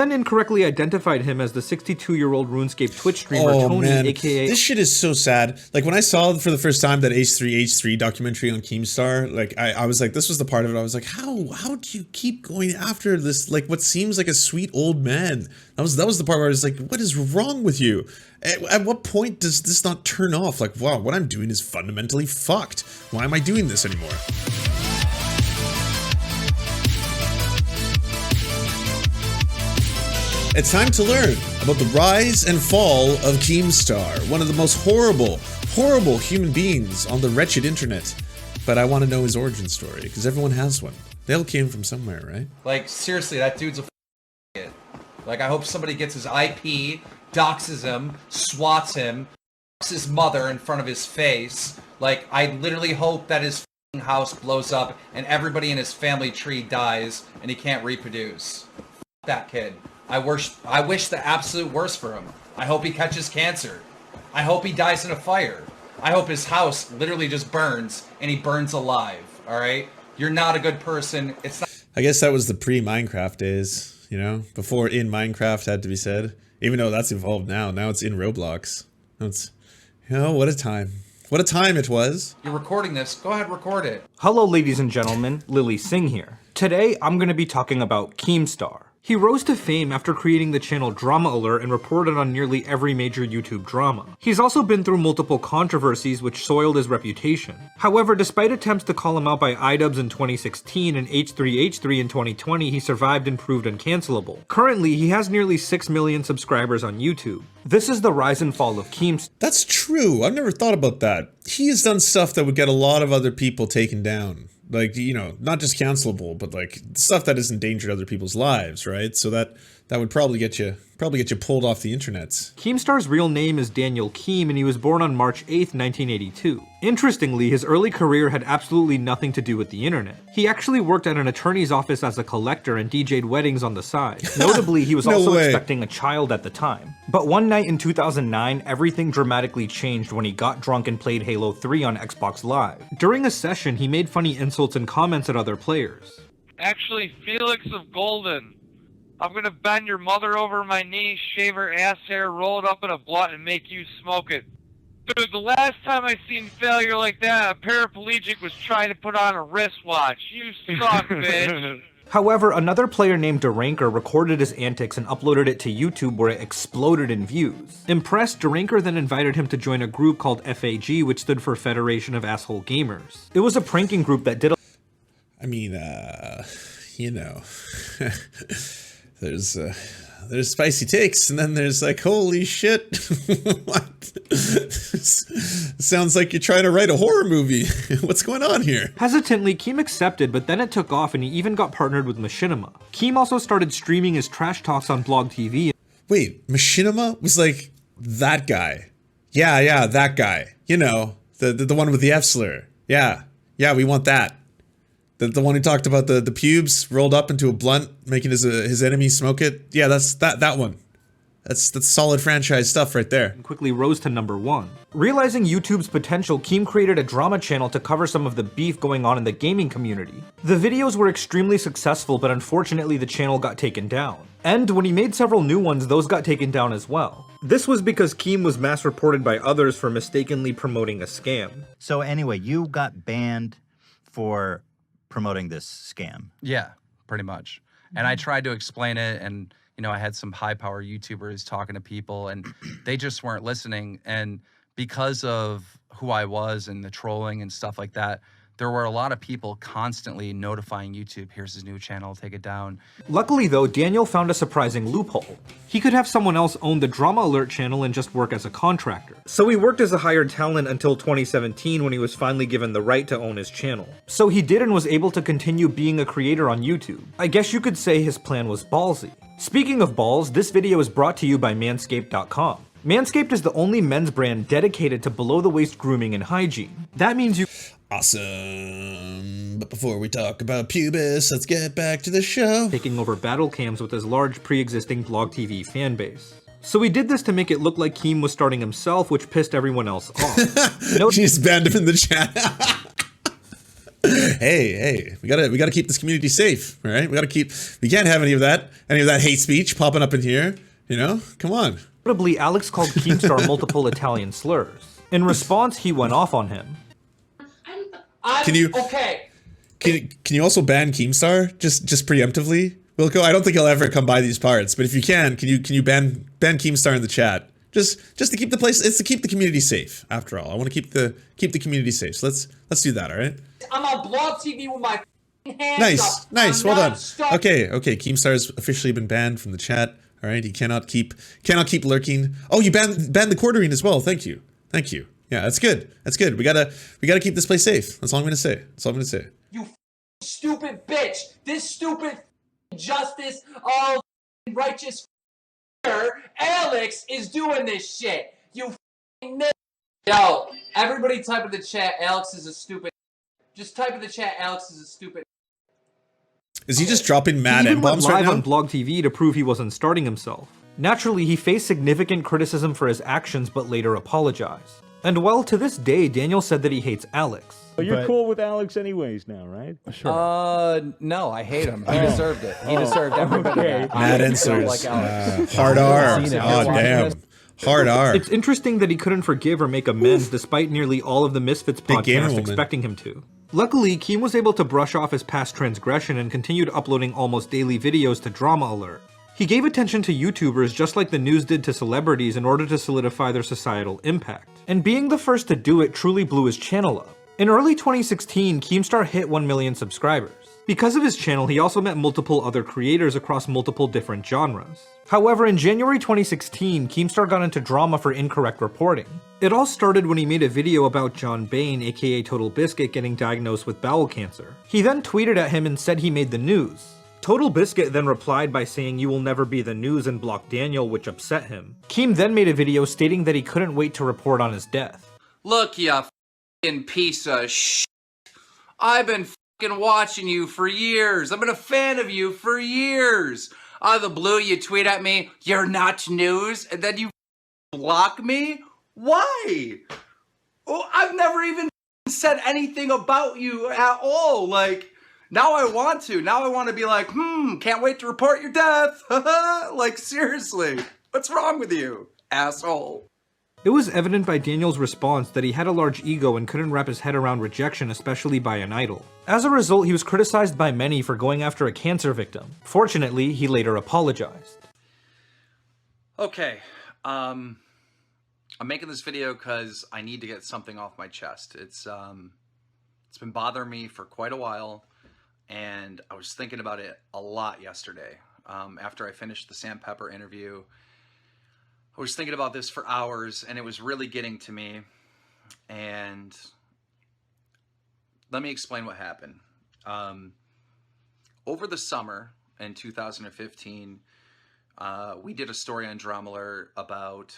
Then incorrectly identified him as the 62-year-old RuneScape Twitch streamer Tony, man. aka. This shit is so sad. Like when I saw for the first time that H3 documentary on Keemstar, like I was like, this was the part of it. I was like, how do you keep going after this? Like what seems like a sweet old man. That was the part where I was like, what is wrong with you? At what point does this not turn off? Like, wow, what I'm doing is fundamentally fucked. Why am I doing this anymore? It's time to learn about the rise and fall of Keemstar, one of the most horrible human beings on the wretched internet. But I want to know his origin story, because everyone has one. They all came from somewhere, right? Like, seriously, that dude's a f***ing. Like, I hope somebody gets his IP, doxes him, swats him, fucks his mother in front of his face. Like, I literally hope that his f***ing house blows up and everybody in his family tree dies and he can't reproduce. F*** that kid. I wish the absolute worst for him. I hope he catches cancer. I hope he dies in a fire. I hope his house literally just burns and he burns alive, alright? You're not a good person. It's not— I guess that was the pre-Minecraft days, you know? Before in Minecraft had to be said. Even though that's evolved now. Now it's in Roblox. It's, you know, what a time. What a time it was. You're recording this. Go ahead, record it. Hello ladies and gentlemen, Lily Singh here. Today I'm going to be talking about Keemstar. He rose to fame after creating the channel Drama Alert and reported on nearly every major YouTube drama. He's also been through multiple controversies which soiled his reputation. However, despite attempts to call him out by iDubbbz in 2016 and H3H3 in 2020, he survived and proved uncancelable. Currently, he has nearly 6 million subscribers on YouTube. This is the rise and fall of Keemstar. That's true. I've never thought about that. He has done stuff that would get a lot of other people taken down. Like, you know, not just cancelable, but like stuff that has endangered other people's lives, right? So that would probably get you pulled off the internets. Keemstar's real name is Daniel Keem, and he was born on March 8th, 1982. Interestingly, his early career had absolutely nothing to do with the internet. He actually worked at an attorney's office as a collector and DJ'd weddings on the side. Notably, he was also expecting a child at the time. But one night in 2009, everything dramatically changed when he got drunk and played Halo 3 on Xbox Live. During a session, he made funny insults and comments at other players. Actually, Felix of Golden, I'm gonna bend your mother over my knee, shave her ass hair, roll it up in a blunt, and make you smoke it. Dude, the last time I seen failure like that, a paraplegic was trying to put on a wristwatch. You suck, bitch. However, another player named Duranker recorded his antics and uploaded it to YouTube where it exploded in views. Impressed, Duranker then invited him to join a group called FAG, which stood for Federation of Asshole Gamers. It was a pranking group that did I mean, you know, there's spicy takes, and then there's like, holy shit, what? Sounds like you're trying to write a horror movie. What's going on here? Hesitantly, Keem accepted, but then it took off and he even got partnered with Machinima. Keem also started streaming his trash talks on Blog TV. Wait, Machinima was like that guy? Yeah, that guy. You know, the one with the F slur. Yeah, we want that. The one who talked about the pubes rolled up into a blunt, making his enemy smoke it. Yeah, that's that one. That's solid franchise stuff right there. And quickly rose to #1. Realizing YouTube's potential, Keem created a drama channel to cover some of the beef going on in the gaming community. The videos were extremely successful, but unfortunately the channel got taken down. And when he made several new ones, those got taken down as well. This was because Keem was mass reported by others for mistakenly promoting a scam. So anyway, you got banned for promoting this scam. Yeah, pretty much. And I tried to explain it, and you know, I had some high power YouTubers talking to people and they just weren't listening. And because of who I was and the trolling and stuff like that, there were a lot of people constantly notifying YouTube, here's his new channel, take it down. Luckily though, Daniel found a surprising loophole. He could have someone else own the Drama Alert channel and just work as a contractor. So he worked as a hired talent until 2017 when he was finally given the right to own his channel. So he did and was able to continue being a creator on YouTube. I guess you could say his plan was ballsy. Speaking of balls, this video is brought to you by Manscaped.com. Manscaped is the only men's brand dedicated to below-the-waist grooming and hygiene. That means you— Awesome. But before we talk about pubis, let's get back to the show. Taking over battle cams with his large pre-existing Blog TV fanbase. So he did this to make it look like Keem was starting himself, which pissed everyone else off. She's banned him in the chat. Hey, we gotta keep this community safe, all right? We can't have any of that hate speech popping up in here, you know? Come on. Notably, Alex called Keemstar multiple Italian slurs. In response, he went off on him. Can you you also ban Keemstar just preemptively, Wilco? I don't think he'll ever come by these parts, but if you can you ban Keemstar in the chat? Just to keep the place, it's to keep the community safe. After all, I want to keep the community safe. So let's do that. All right. I'm on Blog TV with my hands up. Nice. Well done. Okay. Keemstar's officially been banned from the chat. All right. He cannot keep lurking. Oh, you banned the quartering as well. Thank you. Yeah, that's good. We gotta keep this place safe. That's all I'm gonna say. You stupid bitch. This stupid justice, all righteous Alex is doing this shit. You Yo, everybody type in the chat, Alex is a stupid. Just type in the chat, Alex is a stupid. Is he just dropping mad He even went M-bombs right live now? on Blog TV to prove he wasn't starting himself. Naturally, he faced significant criticism for his actions but later apologized. And well, to this day, Daniel said that he hates Alex. But you're cool with Alex anyways now, right? Sure. No, I hate him. He deserved it. He deserved every bit of that. Mad I don't inserts. like Alex. Hard R. Oh, damn. Hard R. It's interesting that he couldn't forgive or make amends despite nearly all of the Misfits Big gamer podcasts woman. expecting him to. Luckily, Keem was able to brush off his past transgression and continued uploading almost daily videos to Drama Alert. He gave attention to YouTubers just like the news did to celebrities in order to solidify their societal impact. And being the first to do it truly blew his channel up. In early 2016, Keemstar hit 1 million subscribers. Because of his channel, he also met multiple other creators across multiple different genres. However, in January 2016, Keemstar got into drama for incorrect reporting. It all started when he made a video about John Bain, aka Total Biscuit, getting diagnosed with bowel cancer. He then tweeted at him and said he made the news. Total Biscuit then replied by saying you will never be the news and blocked Daniel, which upset him. Keem then made a video stating that he couldn't wait to report on his death. Look, you f***ing piece of shit. I've been f***ing watching you for years. I've been a fan of you for years. Out of the blue, you tweet at me, you're not news, and then you block me? Why? Oh, I've never even said anything about you at all. Like, now I want to. Now I want to be like, can't wait to report your death. Like, seriously. What's wrong with you, asshole? It was evident by Daniel's response that he had a large ego and couldn't wrap his head around rejection, especially by an idol. As a result, he was criticized by many for going after a cancer victim. Fortunately, he later apologized. Okay, I'm making this video because I need to get something off my chest. It's been bothering me for quite a while, and I was thinking about it a lot yesterday. After I finished the Sam Pepper interview, I was thinking about this for hours, and it was really getting to me. And let me explain what happened. Over the summer in 2015, we did a story on Drama Alert about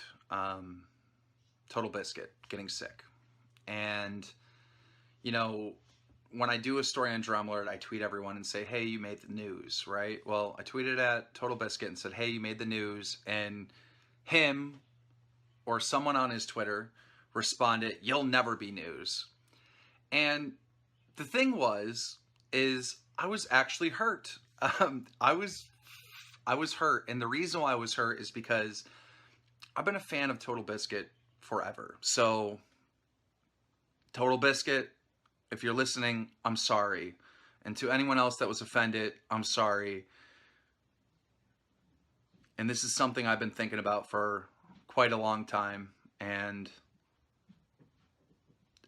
Total Biscuit getting sick. And, you know, when I do a story on Drama Alert, I tweet everyone and say, hey, you made the news, right? Well, I tweeted at Total Biscuit and said, hey, you made the news. And him or someone on his Twitter responded, you'll never be news. And the thing is I was actually hurt. I was hurt. And the reason why I was hurt is because I've been a fan of Total Biscuit forever. So Total Biscuit, if you're listening, I'm sorry. And to anyone else that was offended, I'm sorry. And this is something I've been thinking about for quite a long time. And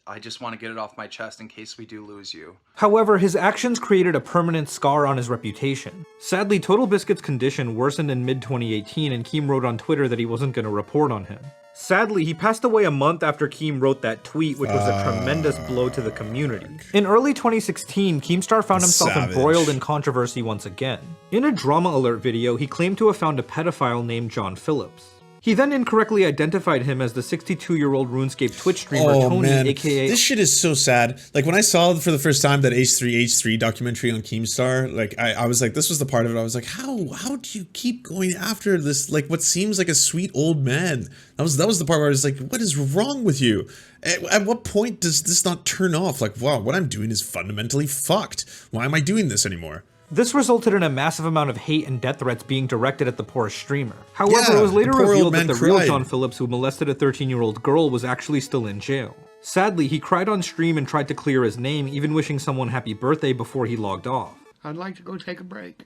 I just want to get it off my chest in case we do lose you. However, his actions created a permanent scar on his reputation. Sadly, Total Biscuit's condition worsened in mid-2018 and Keem wrote on Twitter that he wasn't going to report on him. Sadly, he passed away a month after Keem wrote that tweet, which was a tremendous blow to the community. In early 2016, Keemstar found himself embroiled in controversy once again. In a Drama Alert video, he claimed to have found a pedophile named John Phillips. He then incorrectly identified him as the 62-year-old RuneScape Twitch streamer Oh Tony, man, aka this shit is so sad. Like when I saw for the first time that H3H3 documentary on Keemstar, like I was like, this was the part of it. I was like, how do you keep going after this? Like what seems like a sweet old man. That was the part where I was like, what is wrong with you? At what point does this not turn off? Like, wow, what I'm doing is fundamentally fucked. Why am I doing this anymore? This resulted in a massive amount of hate and death threats being directed at the poor streamer. However, Yeah, it was later the poor old revealed that man the real cried. John Phillips who molested a 13-year-old girl was actually still in jail. Sadly, he cried on stream and tried to clear his name, even wishing someone happy birthday before he logged off. I'd like to go take a break,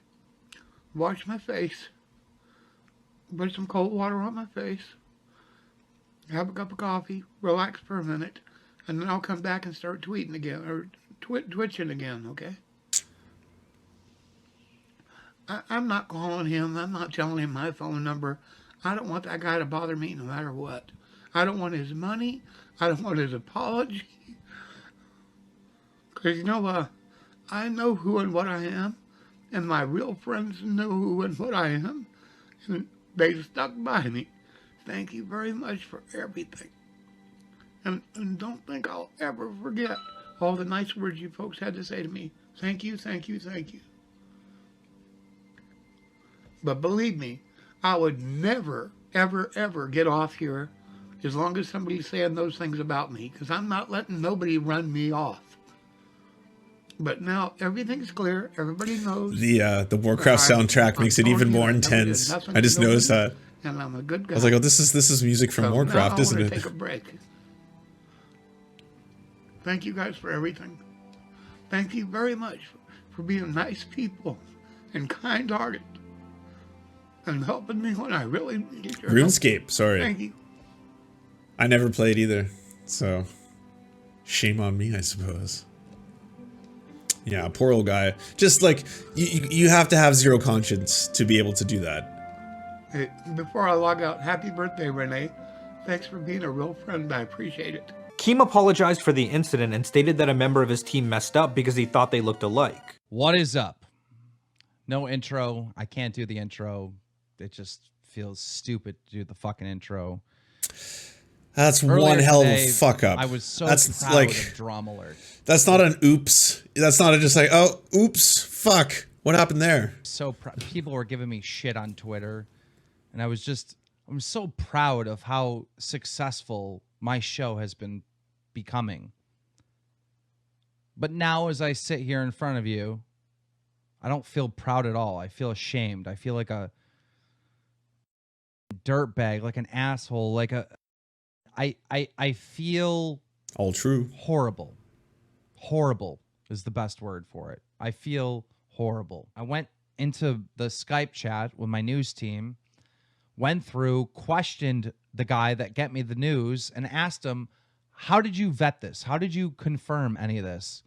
wash my face, put some cold water on my face, have a cup of coffee, relax for a minute, and then I'll come back and start tweeting again, or twitching again, okay? I'm not calling him. I'm not telling him my phone number. I don't want that guy to bother me no matter what. I don't want his money. I don't want his apology. Because, you know, I know who and what I am. And my real friends know who and what I am. And they stuck by me. Thank you very much for everything. And don't think I'll ever forget all the nice words you folks had to say to me. Thank you, thank you, thank you. But believe me, I would never, ever, ever get off here as long as somebody's saying those things about me, because I'm not letting nobody run me off. But now everything's clear. Everybody knows. The Warcraft soundtrack makes it even more intense. I just noticed that. And I'm a good guy. I was like, oh, this is music from Warcraft, now isn't I it? want to take a break. Thank you guys for everything. Thank you very much for being nice people and kind-hearted. And helping me when I really needed your RuneScape, help. sorry. Thank you. I never played either, so shame on me, I suppose. Yeah, poor old guy. Just like, you have to have zero conscience to be able to do that. Hey, before I log out, happy birthday, Renee. Thanks for being a real friend. I appreciate it. Keem apologized for the incident and stated that a member of his team messed up because he thought they looked alike. What is up? No intro. I can't do the intro. It just feels stupid to do the fucking intro. That's Earlier one hell of today, a fuck up. I was so that's proud like, of Drama Alert. That's not an oops. That's not a just like, oh, oops, fuck. What happened there? So people were giving me shit on Twitter, and I'm so proud of how successful my show has been becoming. But now as I sit here in front of you, I don't feel proud at all. I feel ashamed. I feel like a dirtbag, like an asshole, like a I feel all true. Horrible. Horrible is the best word for it. I feel horrible. I went into the Skype chat with my news team, went through, questioned the guy that get me the news, and asked him, how did you vet this? How did you confirm any of this?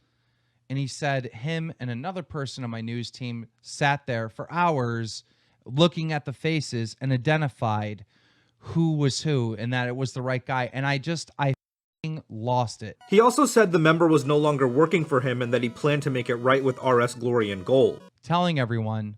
And he said him and another person on my news team sat there for hours looking at the faces and identified who was who and that it was the right guy. And I f***ing lost it. He also said the member was no longer working for him and that he planned to make it right with RS Glory and Gold. Telling everyone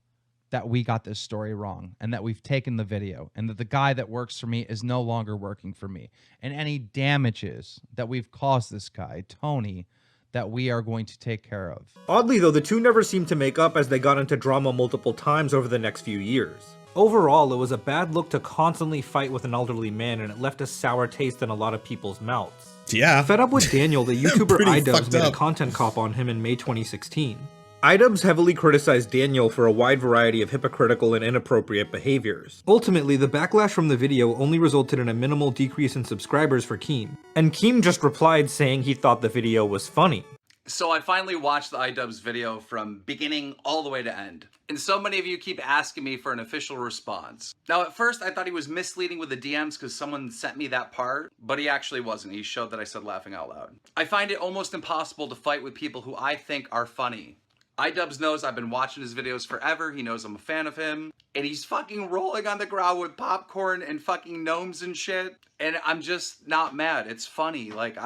that we got this story wrong and that we've taken the video and that the guy that works for me is no longer working for me. And any damages that we've caused this guy, Tony, that we are going to take care of. Oddly though, the two never seemed to make up as they got into drama multiple times over the next few years. Overall, it was a bad look to constantly fight with an elderly man, and it left a sour taste in a lot of people's mouths. Yeah. Fed up with Daniel, the YouTuber Pretty iDubbbz fucked made a up. content cop on him in May 2016. iDubbbz heavily criticized Daniel for a wide variety of hypocritical and inappropriate behaviors. Ultimately, the backlash from the video only resulted in a minimal decrease in subscribers for Keem, and Keem just replied saying he thought the video was funny. So I finally watched the iDubbbz video from beginning all the way to end. And so many of you keep asking me for an official response. Now at first I thought he was misleading with the DMs because someone sent me that part, but he actually wasn't. He showed that I said laughing out loud. I find it almost impossible to fight with people who I think are funny. iDubbbz knows I've been watching his videos forever. He knows I'm a fan of him. And he's fucking rolling on the ground with popcorn and fucking gnomes and shit. And I'm just not mad. It's funny. Like,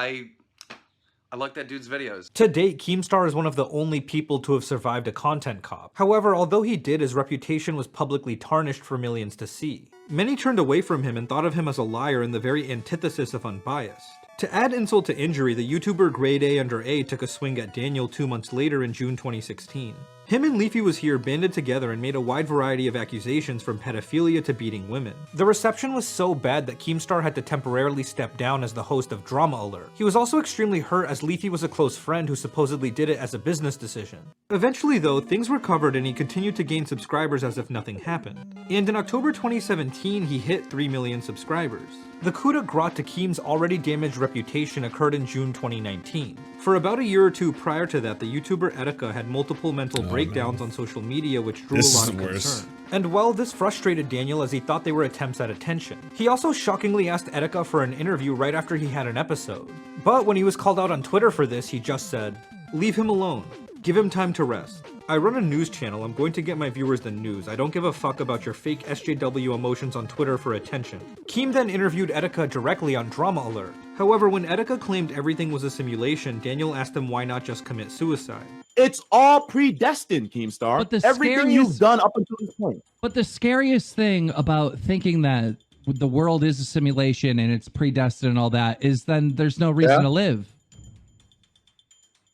I like that dude's videos. To date, Keemstar is one of the only people to have survived a content cop. However, although he did, his reputation was publicly tarnished for millions to see. Many turned away from him and thought of him as a liar and the very antithesis of unbiased. To add insult to injury, the YouTuber Grade A Under A took a swing at Daniel 2 months later in June 2016. Him and Leafy Was Here banded together and made a wide variety of accusations from pedophilia to beating women. The reception was so bad that Keemstar had to temporarily step down as the host of Drama Alert. He was also extremely hurt as Leafy was a close friend who supposedly did it as a business decision. Eventually though, things recovered and he continued to gain subscribers as if nothing happened. And in October 2017, he hit 3 million subscribers. The coup de grace to Keem's already damaged reputation occurred in June 2019. For about a year or two prior to that, the YouTuber Etika had multiple mental breakdowns on social media which drew a lot of concern. And well, this frustrated Daniel as he thought they were attempts at attention. He also shockingly asked Etika for an interview right after he had an episode. But when he was called out on Twitter for this, he just said, "Leave him alone. Give him time to rest. I run a news channel, I'm going to get my viewers the news. I don't give a fuck about your fake SJW emotions on Twitter for attention." Keem then interviewed Etika directly on Drama Alert. However, when Etika claimed everything was a simulation, Daniel asked him why not just commit suicide. It's all predestined, Keemstar. But the everything you've done up until this point. But the scariest thing about thinking that the world is a simulation and it's predestined and all that is then there's no reason to live.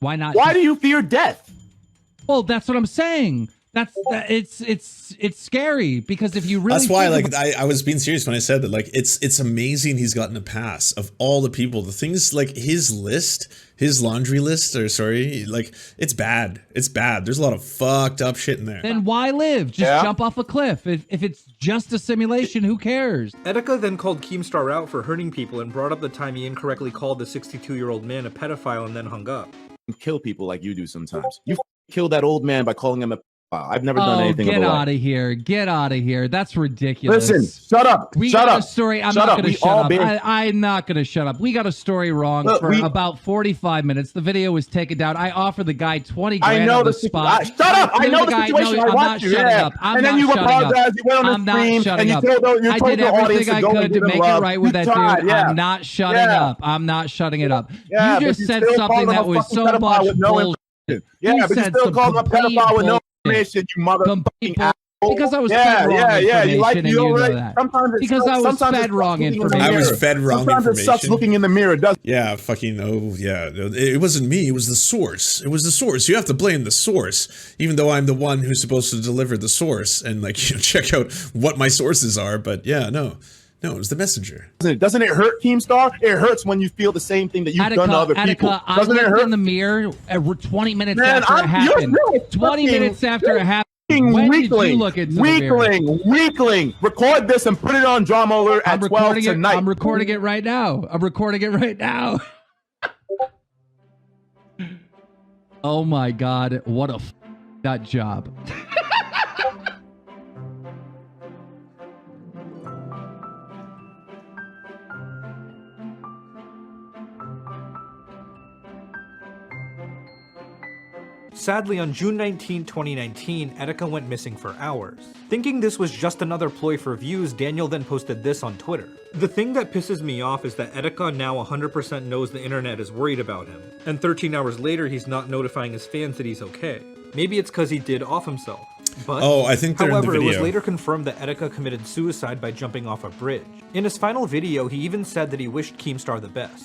Why not? Why do you fear death? Well, that's what I'm saying. It's scary because if you really that's why I was being serious when I said that. Like it's amazing he's gotten a pass of all the people. The things like his laundry list, or sorry, like it's bad. It's bad. There's a lot of fucked up shit in there. Then why live? Just jump off a cliff. If it's just a simulation, who cares? Etika then called Keemstar out for hurting people and brought up the time he incorrectly called the 62-year-old man a pedophile and then hung up. Kill people like you do sometimes. You killed that old man by calling him a I've never done anything. Get out of here! Get out of here! That's ridiculous. Listen, shut up. We shut got up. a story. I'm not going to shut up. I'm not going to shut up. We got a story wrong for about 45 minutes. The video was taken down. I offered the guy 20 grand on the spot. Shut up! I know the situation. I want you. Yeah. And then you apologize. You went on the stream and you told I did everything I could to make it right with that dude. I'm not shutting up. I'm not shutting it up. You just said something that was so much bullshit. Yeah, but you still called him a pedophile with no information, you motherfucking asshole. Because I was fed wrong information, you know that. Because I was fed wrong information. I was fed wrong information. Sometimes it sucks looking in the mirror, doesn't it? Yeah, fucking, oh, yeah. It wasn't me, it was the source. It was the source. You have to blame the source, even though I'm the one who's supposed to deliver the source and, like, check out what my sources are. But, yeah, no. No, it was the messenger. Doesn't it hurt, Keemstar? It hurts when you feel the same thing that you've done to other people. Doesn't it hurt? In the mirror 20 minutes after it happened. 20 minutes after it happened. When did you look into the mirror? Weakling. Record this and put it on Drama Alert at 12 tonight. I'm recording it right now. Oh my God, what a that job. Sadly, on June 19, 2019, Etika went missing for hours. Thinking this was just another ploy for views, Daniel then posted this on Twitter. The thing that pisses me off is that Etika now 100% knows the internet is worried about him, and 13 hours later he's not notifying his fans that he's okay. Maybe it's because he did off himself. But, I think they're however, in the video. It was later confirmed that Etika committed suicide by jumping off a bridge. In his final video, he even said that he wished Keemstar the best.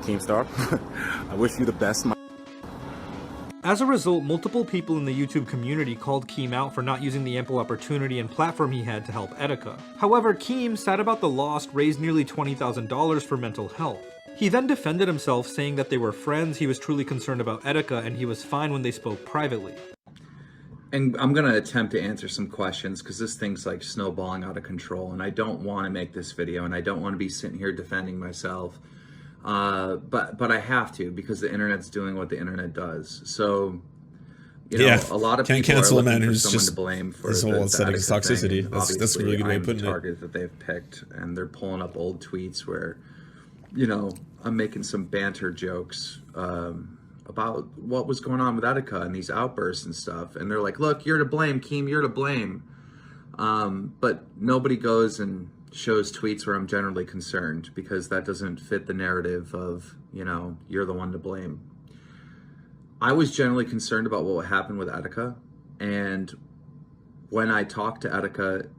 Keemstar, I wish you the best. As a result, multiple people in the YouTube community called Keem out for not using the ample opportunity and platform he had to help Etika. However, Keem, sad about the loss, raised nearly $20,000 for mental health. He then defended himself, saying that they were friends, he was truly concerned about Etika, and he was fine when they spoke privately. And I'm going to attempt to answer some questions because this thing's like snowballing out of control, and I don't want to make this video, and I don't want to be sitting here defending myself. But I have to because the internet's doing what the internet does. So, you know, a lot of people cancel are a man looking for who's someone just to blame for his whole aesthetic is toxicity. That's a really good way of putting it. Target that they've picked, and they're pulling up old tweets where, you know, I'm making some banter jokes about what was going on with Etika and these outbursts and stuff, and they're like, "Look, you're to blame, Keem. You're to blame." But nobody goes and shows tweets where I'm generally concerned because that doesn't fit the narrative of, you know, you're the one to blame. I was generally concerned about what would happen with Etika, and when I talked to Etika,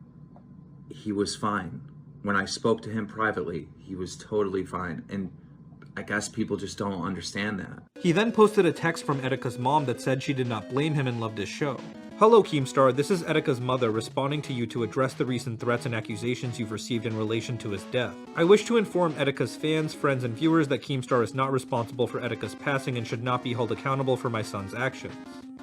he was fine. When I spoke to him privately, he was totally fine, and I guess people just don't understand that. He then posted a text from Etika's mom that said she did not blame him and loved his show. Hello Keemstar, this is Etika's mother responding to you to address the recent threats and accusations you've received in relation to his death. I wish to inform Etika's fans, friends, and viewers that Keemstar is not responsible for Etika's passing and should not be held accountable for my son's actions.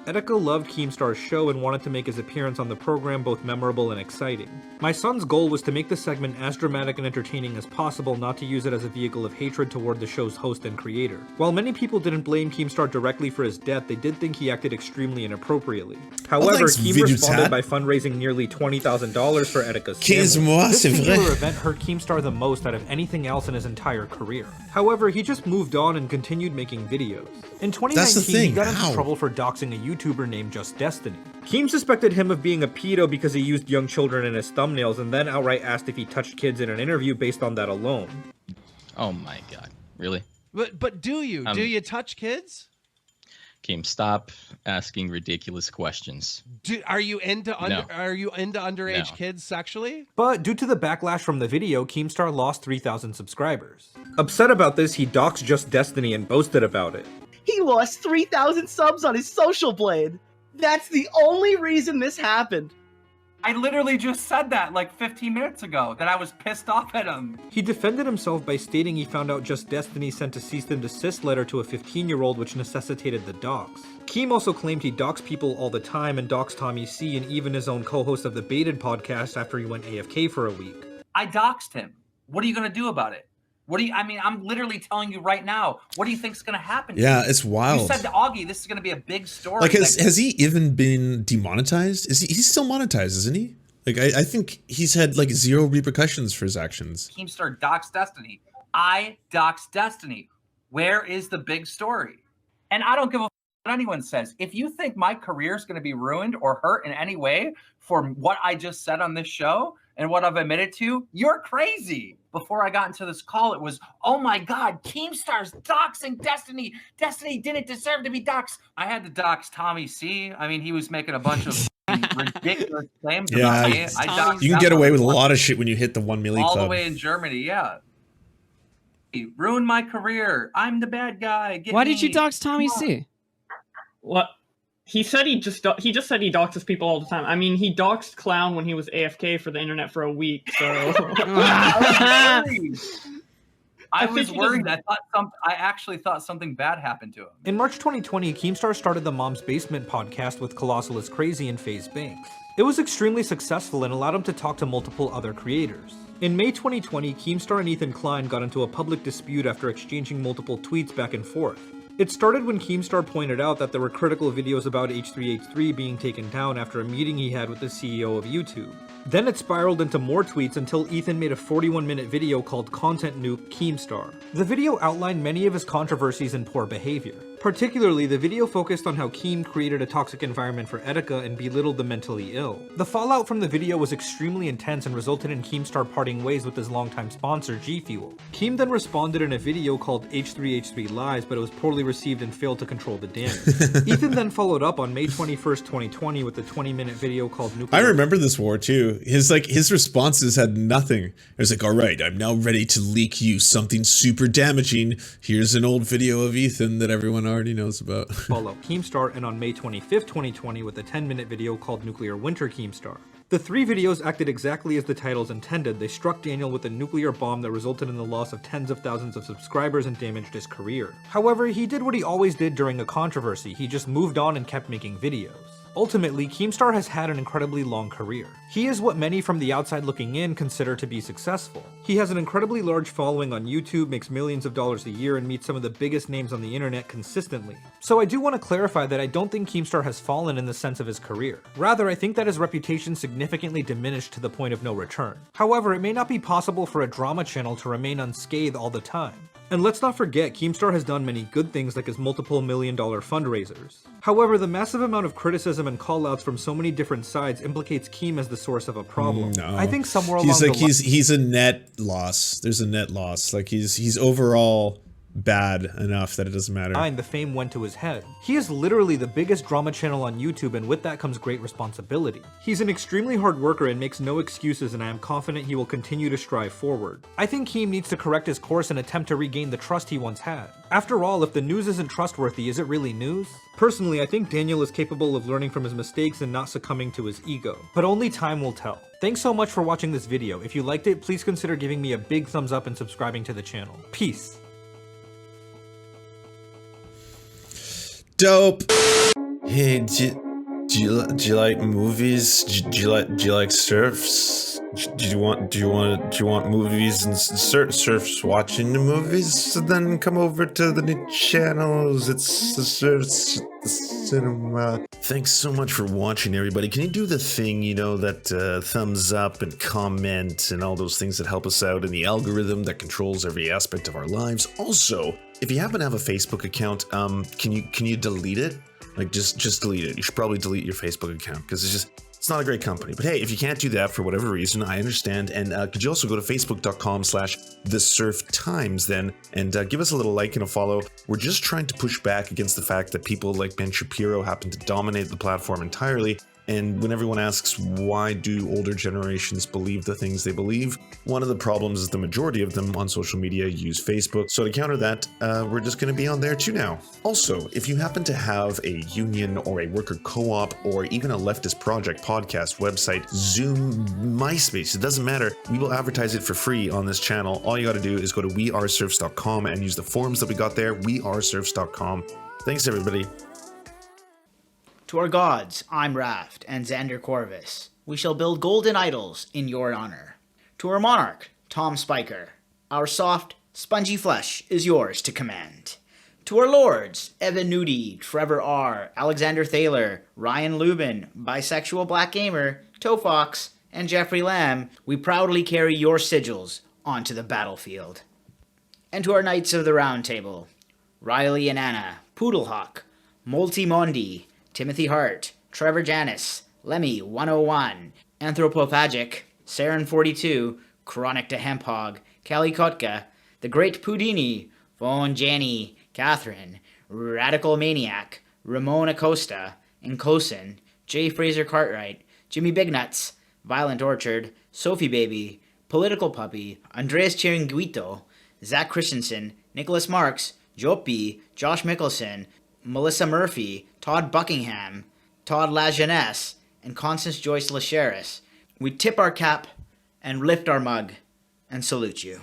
Etika loved Keemstar's show and wanted to make his appearance on the program both memorable and exciting. My son's goal was to make the segment as dramatic and entertaining as possible, not to use it as a vehicle of hatred toward the show's host and creator. While many people didn't blame Keemstar directly for his death, they did think he acted extremely inappropriately. However, Keem responded by fundraising nearly $20,000 for Etika's family. This singular event hurt Keemstar the most out of anything else in his entire career. However, he just moved on and continued making videos. In 2019, he got into trouble for doxing a YouTuber named Just Destiny. Keem suspected him of being a pedo because he used young children in his thumbnails and then outright asked if he touched kids in an interview based on that alone. Oh my god, really? But do you? Do you touch kids? Keem, stop asking ridiculous questions. Are you into underage No. kids sexually? But due to the backlash from the video, Keemstar lost 3,000 subscribers. Upset about this, he doxed Just Destiny and boasted about it. He lost 3,000 subs on his social blade. That's the only reason this happened. I literally just said that like 15 minutes ago, that I was pissed off at him. He defended himself by stating he found out Just Destiny sent a cease and desist letter to a 15-year-old which necessitated the dox. Keem also claimed he doxed people all the time and doxed Tommy C and even his own co-host of the Baited podcast after he went AFK for a week. I doxed him. What are you gonna do about it? I'm literally telling you right now, what do you think's gonna happen? Yeah, it's wild. You said to Augie, this is gonna be a big story. Like, has he even been demonetized? He's still monetized, isn't he? Like, I think he's had like 0 repercussions for his actions. Keemstar doxed Destiny. I doxed Destiny. Where is the big story? And I don't give a what anyone says. If you think my career is going to be ruined or hurt in any way for what I just said on this show and what I've admitted to, you're crazy. Before I got into this call, it was, oh my God, Keemstar's doxing Destiny. Destiny didn't deserve to be doxed. I had to dox Tommy C. I mean, he was making a bunch of ridiculous claims about me. You can get away with a lot of shit when you hit the 1 million all club. the way in Germany, yeah. He ruined my career. I'm the bad guy. Why did you dox Tommy C? What? He said he just said he doxes people all the time. I mean, he doxed Clown when he was AFK for the internet for a week. So I was worried. I actually thought something bad happened to him. In March 2020, Keemstar started the Mom's Basement podcast with Colossal is Crazy and FaZe Banks. It was extremely successful and allowed him to talk to multiple other creators. In May 2020, Keemstar and Ethan Klein got into a public dispute after exchanging multiple tweets back and forth. It started when Keemstar pointed out that there were critical videos about H3H3 being taken down after a meeting he had with the CEO of YouTube. Then it spiraled into more tweets until Ethan made a 41-minute video called Content Nuke Keemstar. The video outlined many of his controversies and poor behavior. Particularly, the video focused on how Keem created a toxic environment for Etika and belittled the mentally ill. The fallout from the video was extremely intense and resulted in Keemstar parting ways with his longtime sponsor, G Fuel. Keem then responded in a video called H3H3 Lies, but it was poorly received and failed to control the damage. Ethan then followed up on May 21st, 2020 with a 20-minute video called Nuclear. I remember this war too. His responses had nothing. It was like, all right, I'm now ready to leak you something super damaging. Here's an old video of Ethan that everyone already knows about. Follow Keemstar, and on May 25th, 2020 with a 10-minute video called Nuclear Winter Keemstar. The 3 videos acted exactly as the titles intended. They struck Daniel with a nuclear bomb that resulted in the loss of tens of thousands of subscribers and damaged his career. However, he did what he always did during a controversy. He just moved on and kept making videos. Ultimately, Keemstar has had an incredibly long career. He is what many from the outside looking in consider to be successful. He has an incredibly large following on YouTube, makes millions of dollars a year, and meets some of the biggest names on the internet consistently. So I do want to clarify that I don't think Keemstar has fallen in the sense of his career. Rather, I think that his reputation significantly diminished to the point of no return. However, it may not be possible for a drama channel to remain unscathed all the time. And let's not forget, Keemstar has done many good things like his multiple million-dollar fundraisers. However, the massive amount of criticism and callouts from so many different sides implicates Keem as the source of a problem. No. I think somewhere along he's like the he's a net loss. There's a net loss. Like he's overall bad enough that it doesn't matter. The fame went to his head. He is literally the biggest drama channel on YouTube, and with that comes great responsibility. He's an extremely hard worker and makes no excuses, and I am confident he will continue to strive forward. I think Keem needs to correct his course and attempt to regain the trust he once had. After all, if the news isn't trustworthy, is it really news? Personally, I think Daniel is capable of learning from his mistakes and not succumbing to his ego, but only time will tell. Thanks so much for watching this video. If you liked it, please consider giving me a big thumbs up and subscribing to the channel. Peace. Dope. Hey, do you like movies? Do you like Serfs? Do you want movies and Serfs watching the movies? So then come over to the new channels. It's the Serfs Cinema. Thanks so much for watching, everybody. Can you do the thing, you know, that thumbs up and comment and all those things that help us out in the algorithm that controls every aspect of our lives? Also, if you happen to have a Facebook account, can you delete it? Like just delete it. You should probably delete your Facebook account because it's not a great company. But hey, if you can't do that for whatever reason, I understand. And could you also go to facebook.com/thesurftimes then and give us a little like and a follow. We're just trying to push back against the fact that people like Ben Shapiro happen to dominate the platform entirely. And when everyone asks why do older generations believe the things they believe, one of the problems is the majority of them on social media use Facebook. So to counter that, we're just going to be on there too now. Also, if you happen to have a union or a worker co-op or even a leftist project, podcast, website, Zoom, MySpace, it doesn't matter. We will advertise it for free on this channel. All you got to do is go to weareserfs.com and use the forms that we got there, weareserfs.com. Thanks, everybody. To our gods, I'm Raft and Xander Corvus. We shall build golden idols in your honor. To our monarch, Tom Spiker. Our soft, spongy flesh is yours to command. To our lords, Evan Nudie, Trevor R., Alexander Thaler, Ryan Lubin, Bisexual Black Gamer, Tofox, and Jeffrey Lamb, we proudly carry your sigils onto the battlefield. And to our Knights of the Round Table, Riley and Anna, Poodlehawk, Multimondi, Timothy Hart, Trevor Janis, Lemmy101, Anthropophagic, Saren42, Chronic to Hemphog, Callie Kotka, The Great Pudini, Von Janny, Catherine, Radical Maniac, Ramon Acosta, Encosin, J. Fraser Cartwright, Jimmy Bignuts, Violent Orchard, Sophie Baby, Political Puppy, Andreas Chiringuito, Zach Christensen, Nicholas Marks, Jopi, Josh Mickelson, Melissa Murphy, Todd Buckingham, Todd LaJeunesse, and Constance Joyce LaCheris. We tip our cap and lift our mug and salute you.